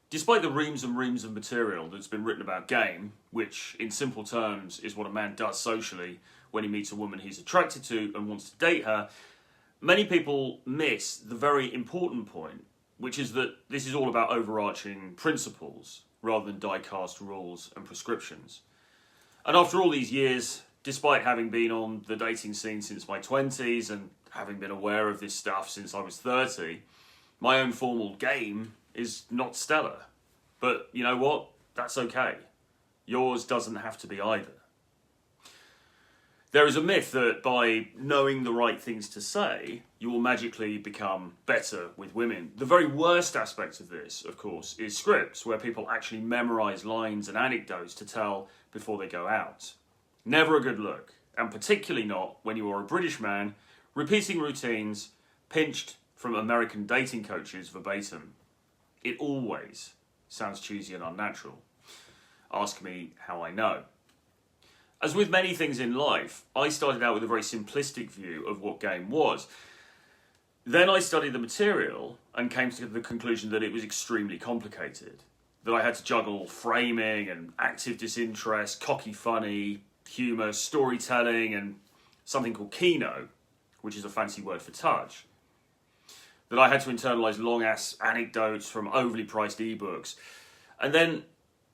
Despite the reams and reams of material that's been written about game, which in simple terms is what a man does socially when he meets a woman he's attracted to and wants to date her, many people miss the very important point, which is that this is all about overarching principles rather than die-cast rules and prescriptions. And after all these years, despite having been on the dating scene since my 20s and having been aware of this stuff since I was 30, my own formal game is not stellar. But you know what? That's okay. Yours doesn't have to be either. There is a myth that by knowing the right things to say, you will magically become better with women. The very worst aspect of this, of course, is scripts, where people actually memorise lines and anecdotes to tell before they go out. Never a good look, and particularly not when you are a British man repeating routines pinched from American dating coaches verbatim. It always sounds cheesy and unnatural. Ask me how I know. As with many things in life, I started out with a very simplistic view of what game was. Then I studied the material and came to the conclusion that it was extremely complicated. That I had to juggle framing and active disinterest, cocky funny, humour, storytelling, and something called Kino, which is a fancy word for touch. That I had to internalise long-ass anecdotes from overly priced ebooks. And then,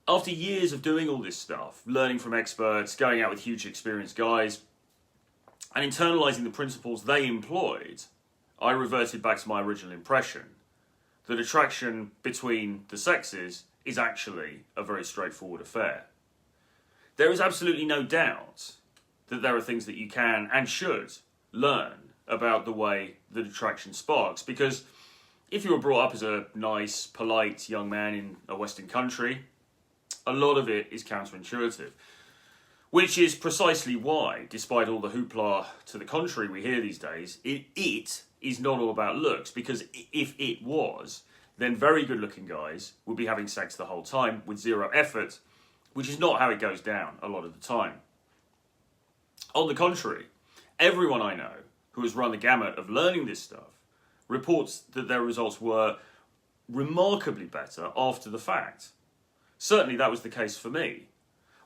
after years of doing all this stuff, learning from experts, going out with hugely experienced guys, and internalising the principles they employed, I reverted back to my original impression that attraction between the sexes is actually a very straightforward affair. There is absolutely no doubt that there are things that you can and should learn about the way that attraction sparks, because if you were brought up as a nice, polite young man in a Western country, a lot of it is counterintuitive. Which is precisely why, despite all the hoopla to the contrary we hear these days, it is not all about looks, because if it was, then very good-looking guys would be having sex the whole time with zero effort, which is not how it goes down a lot of the time. On the contrary, everyone I know who has run the gamut of learning this stuff reports that their results were remarkably better after the fact. Certainly that was the case for me.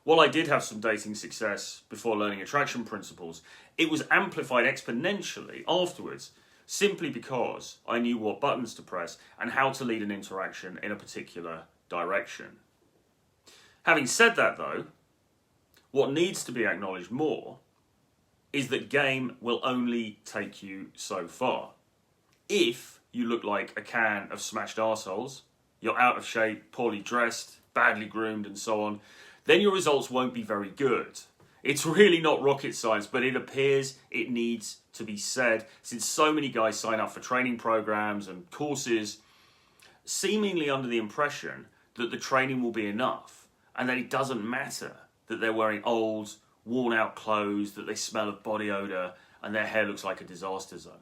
While I did have some dating success before learning attraction principles, it was amplified exponentially afterwards, simply because I knew what buttons to press and how to lead an interaction in a particular direction. Having said that though, what needs to be acknowledged more is that game will only take you so far. If you look like a can of smashed arseholes, you're out of shape, poorly dressed, badly groomed and so on, then your results won't be very good. It's really not rocket science, but it appears it needs to be said, since so many guys sign up for training programs and courses, seemingly under the impression that the training will be enough, and that it doesn't matter that they're wearing old, worn-out clothes, that they smell of body odour, and their hair looks like a disaster zone.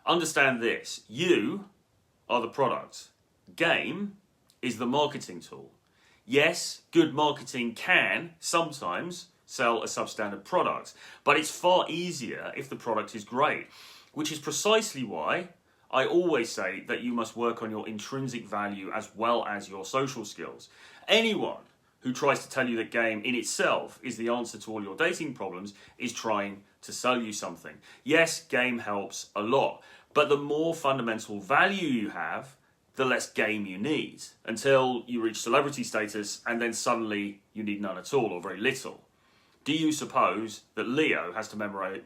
Understand this: you are the product. Game is the marketing tool. Yes, good marketing can sometimes sell a substandard product, but it's far easier if the product is great, which is precisely why I always say that you must work on your intrinsic value as well as your social skills. Anyone who tries to tell you that game in itself is the answer to all your dating problems is trying to sell you something. Yes, game helps a lot, but the more fundamental value you have, the less game you need, until you reach celebrity status and then suddenly you need none at all or very little. Do you suppose that Leo has to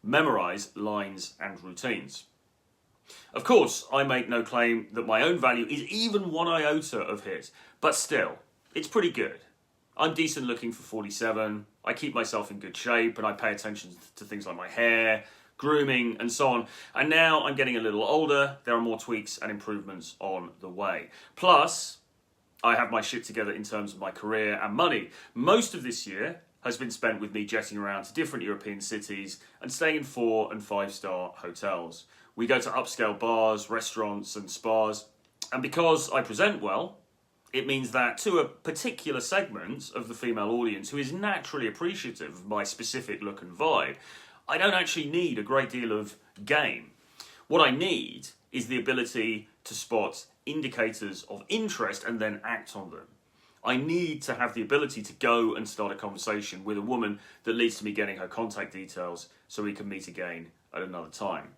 memorize lines and routines? Of course, I make no claim that my own value is even one iota of his, but still, it's pretty good. I'm decent looking for 47, I keep myself in good shape, and I pay attention to things like my hair, grooming and so on, and now I'm getting a little older, there are more tweaks and improvements on the way. Plus, I have my shit together in terms of my career and money. Most of this year has been spent with me jetting around to different European cities and staying in 4- and 5-star hotels. We go to upscale bars, restaurants and spas, and because I present well, it means that to a particular segment of the female audience who is naturally appreciative of my specific look and vibe, I don't actually need a great deal of game. What I need is the ability to spot indicators of interest and then act on them. I need to have the ability to go and start a conversation with a woman that leads to me getting her contact details so we can meet again at another time.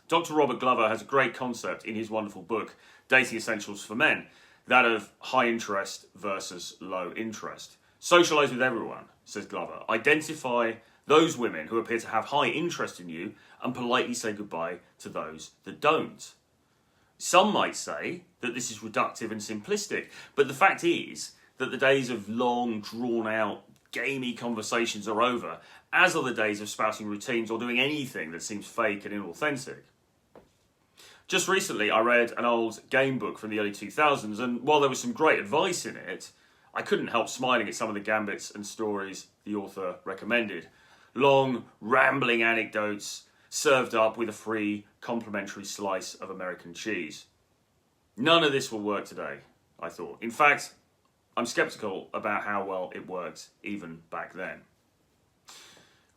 Dr. Robert Glover has a great concept in his wonderful book, Dating Essentials for Men, that of high interest versus low interest. Socialise with everyone, says Glover. Identify those women who appear to have high interest in you and politely say goodbye to those that don't. Some might say that this is reductive and simplistic, but the fact is that the days of long, drawn-out, gamey conversations are over, as are the days of spouting routines or doing anything that seems fake and inauthentic. Just recently, I read an old game book from the early 2000s, and while there was some great advice in it, I couldn't help smiling at some of the gambits and stories the author recommended. Long, rambling anecdotes served up with a free, complimentary slice of American cheese. None of this will work today, I thought. In fact, I'm sceptical about how well it worked even back then.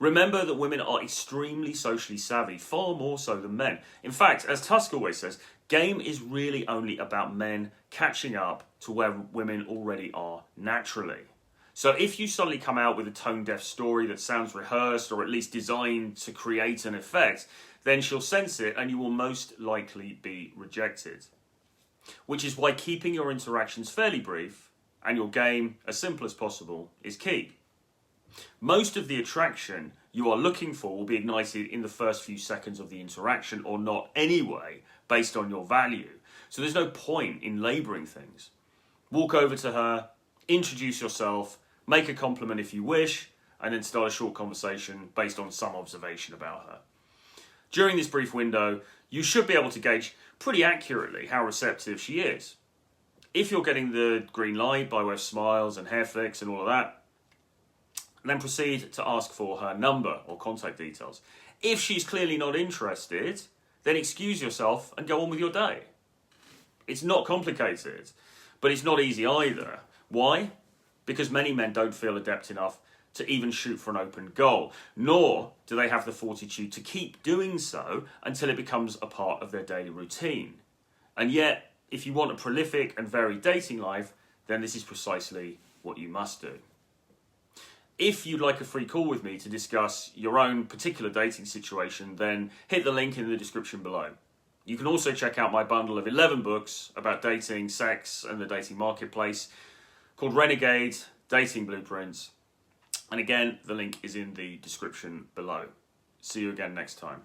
Remember that women are extremely socially savvy, far more so than men. In fact, as Tusk always says, game is really only about men catching up to where women already are naturally. So if you suddenly come out with a tone-deaf story that sounds rehearsed or at least designed to create an effect, then she'll sense it and you will most likely be rejected. Which is why keeping your interactions fairly brief and your game as simple as possible is key. Most of the attraction you are looking for will be ignited in the first few seconds of the interaction or not anyway, based on your value. So there's no point in labouring things. Walk over to her, introduce yourself, make a compliment if you wish, and then start a short conversation based on some observation about her. During this brief window, you should be able to gauge pretty accurately how receptive she is. If you're getting the green light by way of smiles and hair flicks and all of that, then proceed to ask for her number or contact details. If she's clearly not interested, then excuse yourself and go on with your day. It's not complicated, but it's not easy either. Why? Because many men don't feel adept enough to even shoot for an open goal, nor do they have the fortitude to keep doing so until it becomes a part of their daily routine. And yet, if you want a prolific and varied dating life, then this is precisely what you must do. If you'd like a free call with me to discuss your own particular dating situation, then hit the link in the description below. You can also check out my bundle of 11 books about dating, sex, and the dating marketplace called Renegade Dating Blueprints. And again, the link is in the description below. See you again next time.